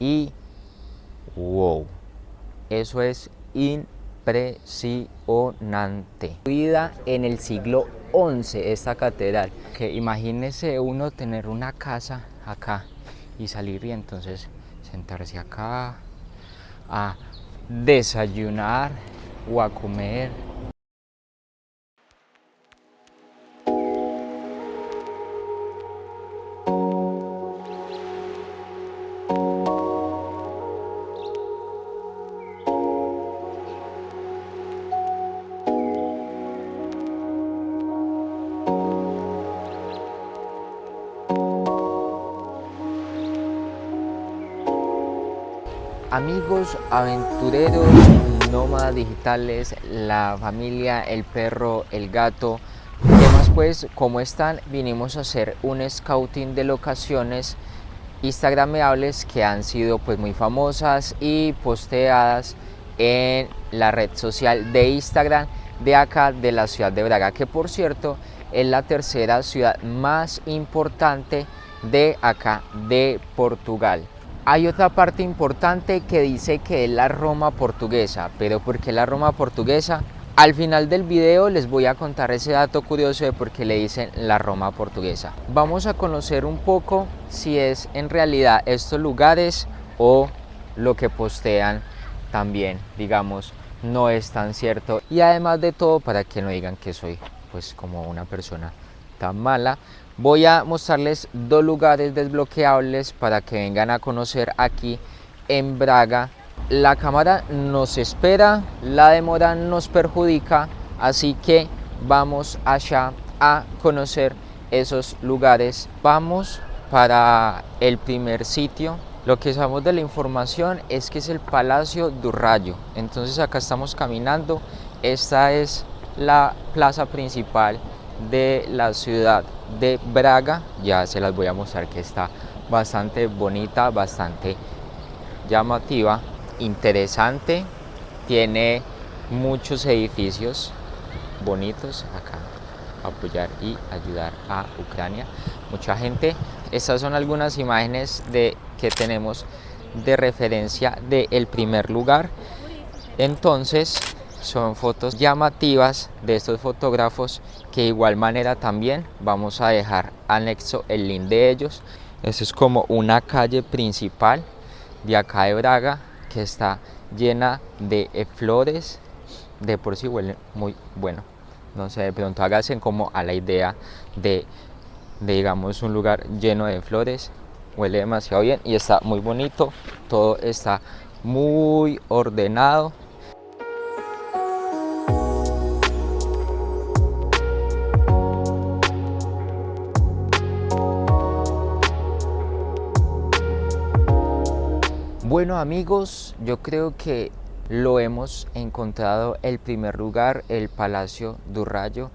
y wow, eso es impresionante. Construida en el siglo XI esta catedral, que imagínese uno tener una casa acá y salir y entonces sentarse acá a desayunar o a comer. Amigos aventureros, nómadas digitales, la familia, el perro, el gato, ¿qué más pues? ¿Cómo están? Vinimos a hacer un scouting de locaciones instagrameables que han sido pues muy famosas y posteadas en la red social de Instagram de acá de la ciudad de Braga, que por cierto es la tercera ciudad más importante de acá de Portugal. Hay otra parte importante que dice que es la Roma portuguesa, pero ¿por qué la Roma portuguesa? Al final del video les voy a contar ese dato curioso de por qué le dicen la Roma portuguesa. Vamos a conocer un poco si es en realidad estos lugares o lo que postean también, digamos, no es tan cierto. Y además de todo, para que no digan que soy pues como una persona tan mala, voy a mostrarles dos lugares desbloqueables para que vengan a conocer aquí en Braga. La cámara nos espera, la demora nos perjudica, así que vamos allá a conocer esos lugares. Vamos para el primer sitio. Lo que sabemos de la información es que es el Palacio do Raio. Entonces acá estamos caminando. Esta es la plaza principal de la ciudad de Braga. Ya se las voy a mostrar, que está bastante bonita, bastante llamativa, interesante. Tiene muchos edificios bonitos acá. Apoyar y ayudar a Ucrania. Mucha gente. Estas son algunas imágenes que tenemos de referencia del primer lugar. Entonces son fotos llamativas de estos fotógrafos, que de igual manera también vamos a dejar anexo el link de ellos. Esto es como una calle principal de acá de Braga, que está llena de flores. De por sí huele muy bueno. No sé, de pronto háganse como a la idea de digamos un lugar lleno de flores. Huele demasiado bien y está muy bonito. Todo está muy ordenado. Bueno amigos, yo creo que lo hemos encontrado, el primer lugar, el Palacio do Raio,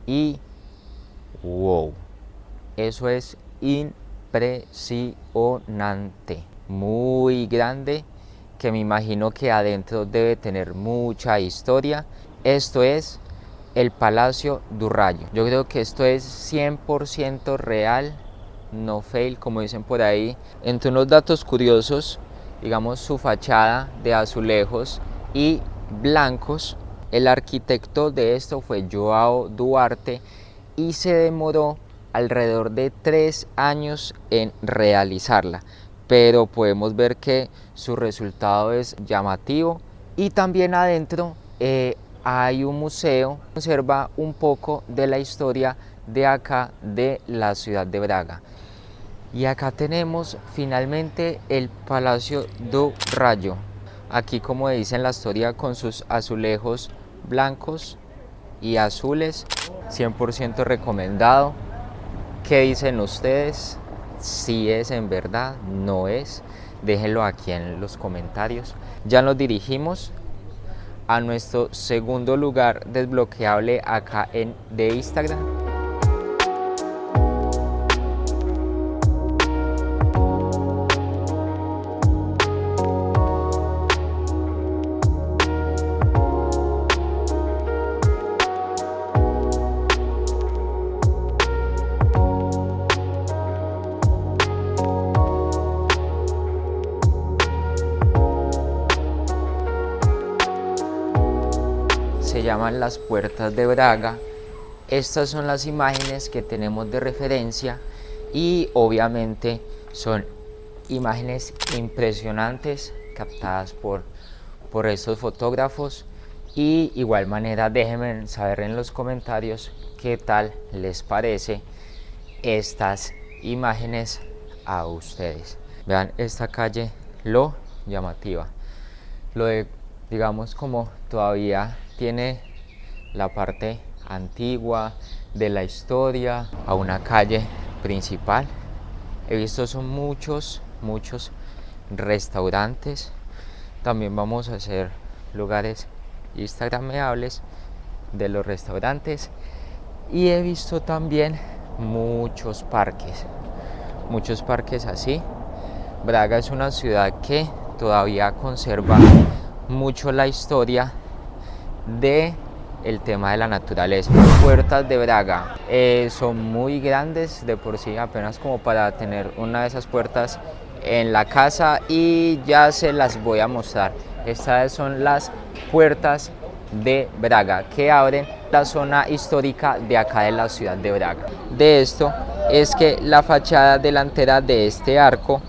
y wow, eso es impresionante, muy grande, que me imagino que adentro debe tener mucha historia. Esto es el Palacio do Raio. Yo creo que esto es 100% real, no fail, como dicen por ahí. Entre unos datos curiosos, digamos, su fachada de azulejos y blancos. El arquitecto de esto fue João Duarte y se demoró alrededor de 3 años en realizarla, pero podemos ver que su resultado es llamativo. Y también adentro hay un museo que conserva un poco de la historia de acá de la ciudad de Braga. Y acá tenemos finalmente el Palacio do Raio. Aquí, como dice en la historia, con sus azulejos blancos y azules, 100% recomendado. ¿Qué dicen ustedes? Si es en verdad, no es. Déjenlo aquí en los comentarios. Ya nos dirigimos a nuestro segundo lugar desbloqueable acá de Instagram. se llaman las puertas de Braga. Estas son las imágenes que tenemos de referencia y obviamente son imágenes impresionantes captadas por estos fotógrafos. Y igual manera déjenme saber en los comentarios qué tal les parece estas imágenes a ustedes. Vean esta calle, lo llamativa, lo de, digamos, como todavía tiene la parte antigua de la historia a una calle principal. He visto son muchos restaurantes. También vamos a hacer lugares instagrameables de los restaurantes y he visto también muchos parques así. Braga es una ciudad que todavía conserva mucho la historia de el tema de la naturaleza. Puertas de Braga son muy grandes de por sí, apenas como para tener una de esas puertas en la casa, y ya se las voy a mostrar. Estas son las puertas de Braga que abren la zona histórica de acá de la ciudad de Braga. De esto es que la fachada delantera de este arco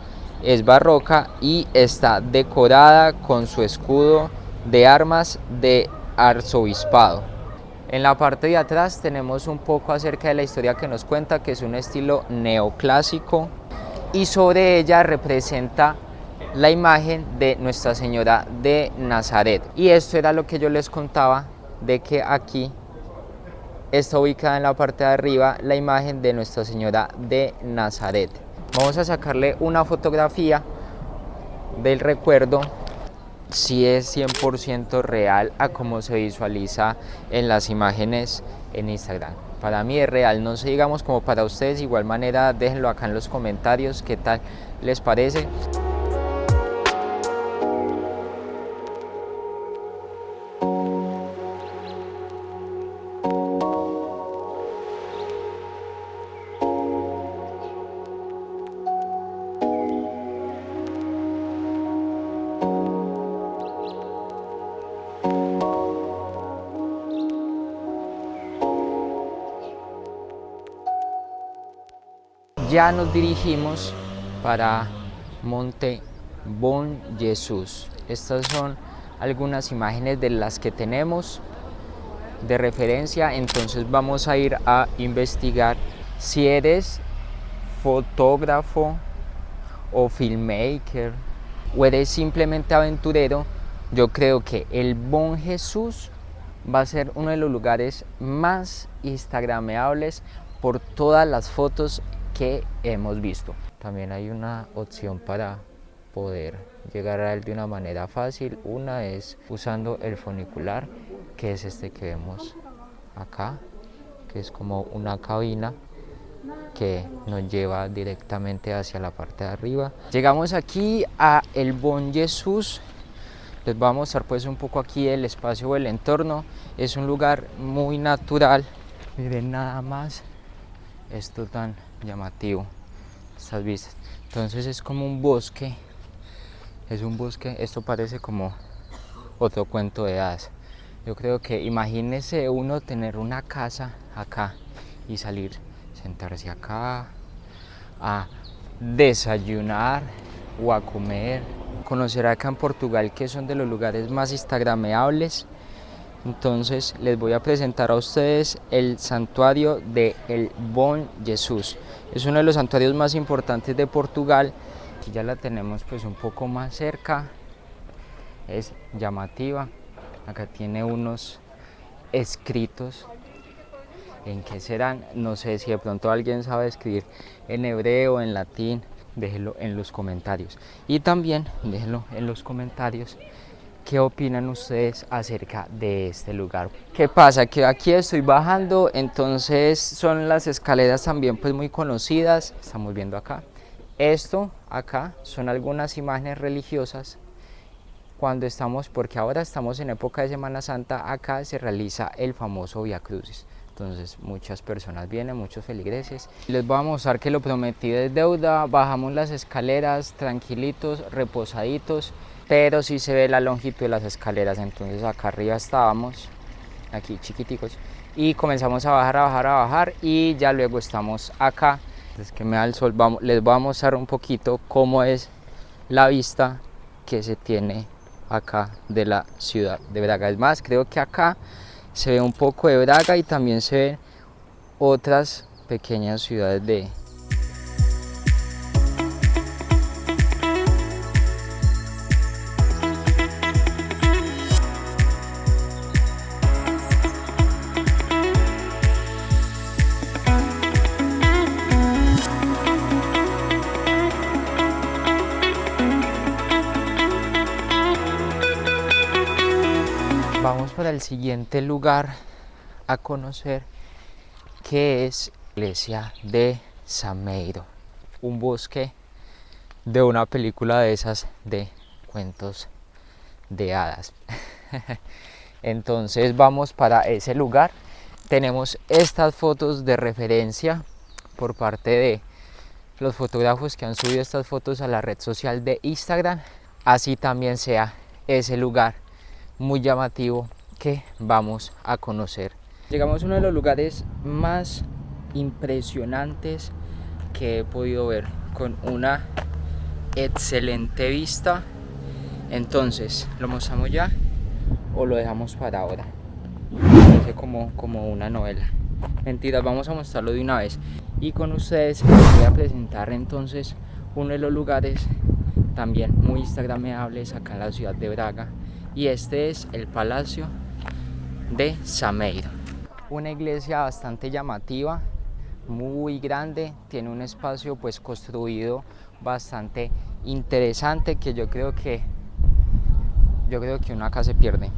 es barroca y está decorada con su escudo de armas de arzobispado. En la parte de atrás tenemos un poco acerca de la historia que nos cuenta, que es un estilo neoclásico, y sobre ella representa la imagen de Nuestra Señora de Nazaret. Y esto era lo que yo les contaba, de que aquí está ubicada en la parte de arriba la imagen de Nuestra Señora de Nazaret. Vamos a sacarle una fotografía del recuerdo si es 100% real a como se visualiza en las imágenes en Instagram. Para mí es real, no sé, digamos, como para ustedes. De igual manera déjenlo acá en los comentarios qué tal les parece. Ya nos dirigimos para Monte Bon Jesús. Estas son algunas imágenes de las que tenemos de referencia, entonces vamos a ir a investigar. Si eres fotógrafo o filmmaker o eres simplemente aventurero, yo creo que el Bon Jesús va a ser uno de los lugares más instagrameables por todas las fotos que hemos visto. También hay una opción para poder llegar a él de una manera fácil. Una es usando el funicular, que es este que vemos acá, que es como una cabina que nos lleva directamente hacia la parte de arriba. Llegamos aquí a el Bon Jesús. Les voy a mostrar pues un poco aquí el espacio o el entorno. Es un lugar muy natural. Miren nada más esto tan llamativo, estas vistas. Entonces es como un bosque, esto parece como otro cuento de hadas. Yo creo que imagínese uno tener una casa acá y salir, sentarse acá a desayunar o a comer, conocer acá en Portugal, que son de los lugares más instagrameables. Entonces les voy a presentar a ustedes el santuario de el Bon Jesús. Es uno de los santuarios más importantes de Portugal. Aquí ya la tenemos pues un poco más cerca. Es llamativa. Acá tiene unos escritos. ¿En qué serán? No sé, si de pronto alguien sabe escribir en hebreo, en latín, déjenlo en los comentarios. Y también déjenlo en los comentarios ¿qué opinan ustedes acerca de este lugar? ¿Qué pasa? Que aquí estoy bajando, entonces son las escaleras también pues muy conocidas. Estamos viendo acá. Esto acá son algunas imágenes religiosas. Cuando estamos, porque ahora estamos en época de Semana Santa, acá se realiza el famoso Vía Crucis. Entonces muchas personas vienen, muchos feligreses. Les voy a mostrar que lo prometido es deuda. Bajamos las escaleras tranquilitos, reposaditos, pero sí se ve la longitud de las escaleras. Entonces acá arriba estábamos aquí chiquiticos, y comenzamos a bajar y ya luego estamos acá. Desde que me da el sol les voy a mostrar un poquito cómo es la vista que se tiene acá de la ciudad de Braga. Es más, creo que acá se ve un poco de Braga y también se ven otras pequeñas ciudades de... Vamos para el siguiente lugar a conocer, que es la iglesia de Sameiro, un bosque de una película de esas de cuentos de hadas. Entonces vamos para ese lugar. Tenemos estas fotos de referencia por parte de los fotógrafos que han subido estas fotos a la red social de Instagram. Así también sea ese lugar muy llamativo que vamos a conocer. Llegamos a uno de los lugares más impresionantes que he podido ver, con una excelente vista. Entonces, ¿lo mostramos ya o lo dejamos para ahora? Parece como una novela. Mentiras, vamos a mostrarlo de una vez. Y con ustedes les voy a presentar entonces uno de los lugares también muy instagrameables acá en la ciudad de Braga. Y este es el Palacio de Sameiro. Una iglesia bastante llamativa, muy grande, tiene un espacio pues construido bastante interesante que yo creo que uno acá se pierde.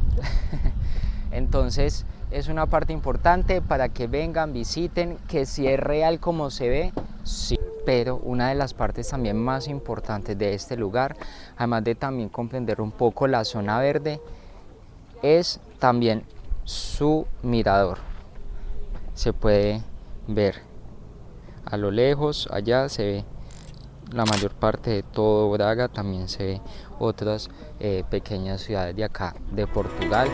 Entonces es una parte importante para que vengan, visiten, que si es real como se ve, sí. Pero una de las partes también más importantes de este lugar, además de también comprender un poco la zona verde, es también su mirador. Se puede ver a lo lejos, allá se ve la mayor parte de todo Braga, también se ve otras pequeñas ciudades de acá de Portugal.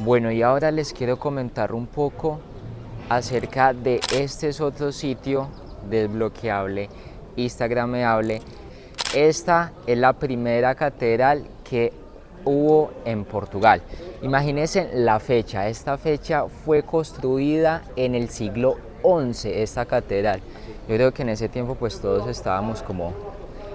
Bueno, y ahora les quiero comentar un poco acerca de este es otro sitio desbloqueable, instagrameable. Esta es la primera catedral que hubo en Portugal. Imagínense la fecha, esta fecha fue construida en el siglo XI, esta catedral. Yo creo que en ese tiempo pues todos estábamos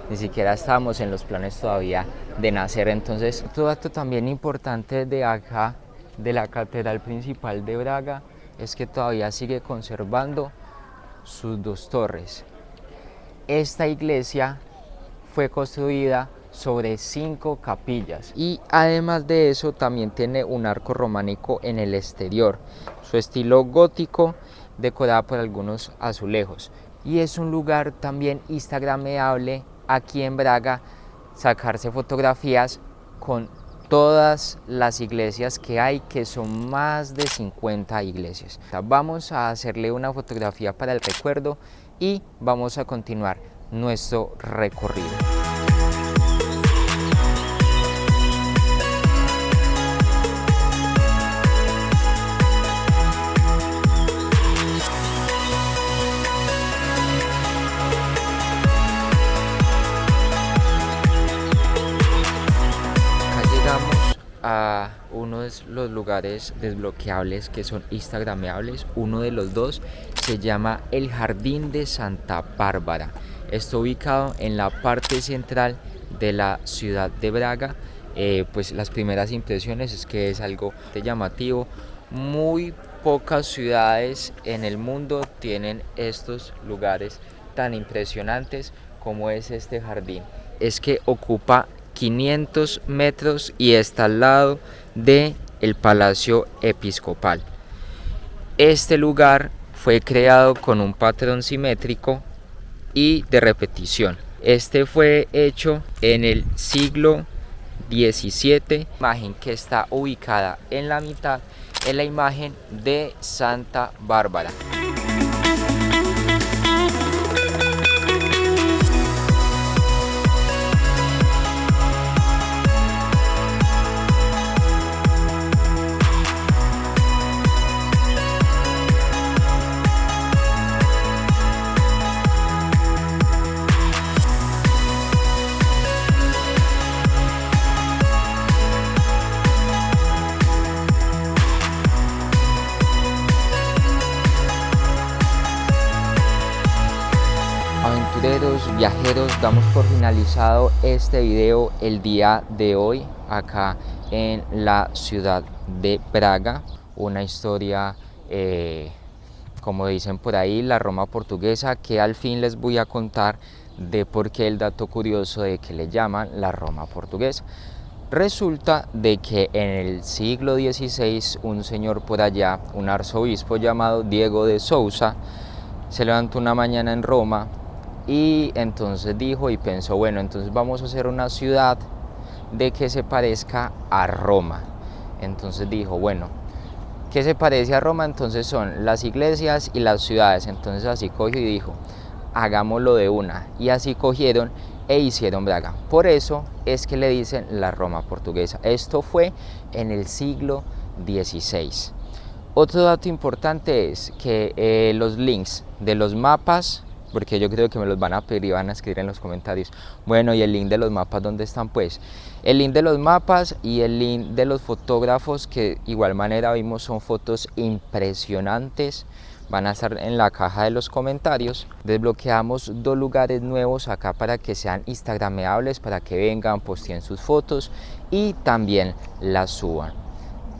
ni siquiera estábamos en los planes todavía de nacer. Entonces, otro dato también importante de acá, de la catedral principal de Braga, es que todavía sigue conservando sus dos torres. Esta iglesia fue construida sobre 5 capillas y además de eso también tiene un arco románico en el exterior, su estilo gótico decorado por algunos azulejos, y es un lugar también instagrameable aquí en Braga, sacarse fotografías con todas las iglesias que hay, que son más de 50 iglesias. Vamos a hacerle una fotografía para el recuerdo y vamos a continuar nuestro recorrido. A uno de los lugares desbloqueables que son instagrameables. Uno de los dos se llama el Jardín de Santa Bárbara. Está ubicado en la parte central de la ciudad de Braga. Pues las primeras impresiones es que es algo llamativo. Muy pocas ciudades en el mundo tienen estos lugares tan impresionantes como es este jardín. Es que ocupa 500 metros y está al lado del Palacio Episcopal. Este lugar fue creado con un patrón simétrico y de repetición. Este fue hecho en el siglo XVII. La imagen que está ubicada en la mitad es la imagen de Santa Bárbara. Aventureros, viajeros, damos por finalizado este video el día de hoy acá en la ciudad de Praga. Una historia, como dicen por ahí, la Roma portuguesa, que al fin les voy a contar de por qué el dato curioso de que le llaman la Roma portuguesa. Resulta de que en el siglo XVI un señor por allá, un arzobispo llamado Diego de Sousa, se levantó una mañana en Roma y entonces dijo y pensó, bueno, entonces vamos a hacer una ciudad de que se parezca a Roma. Entonces dijo, bueno, ¿qué se parece a Roma? Entonces son las iglesias y las ciudades. Entonces así cogió y dijo, hagámoslo de una. Y así cogieron e hicieron Praga. Por eso es que le dicen la Roma portuguesa. Esto fue en el siglo XVI. Otro dato importante es que los links de los mapas, porque yo creo que me los van a pedir y van a escribir en los comentarios, bueno, y el link de los mapas, ¿dónde están? Pues el link de los mapas y el link de los fotógrafos, que igual manera vimos son fotos impresionantes, van a estar en la caja de los comentarios. Desbloqueamos 2 lugares nuevos acá para que sean instagrameables, para que vengan, posteen sus fotos y también las suban.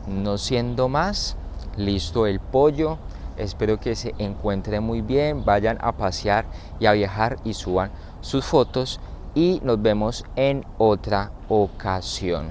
No siendo más, listo el pollo. Espero que se encuentren muy bien, vayan a pasear y a viajar y suban sus fotos y nos vemos en otra ocasión.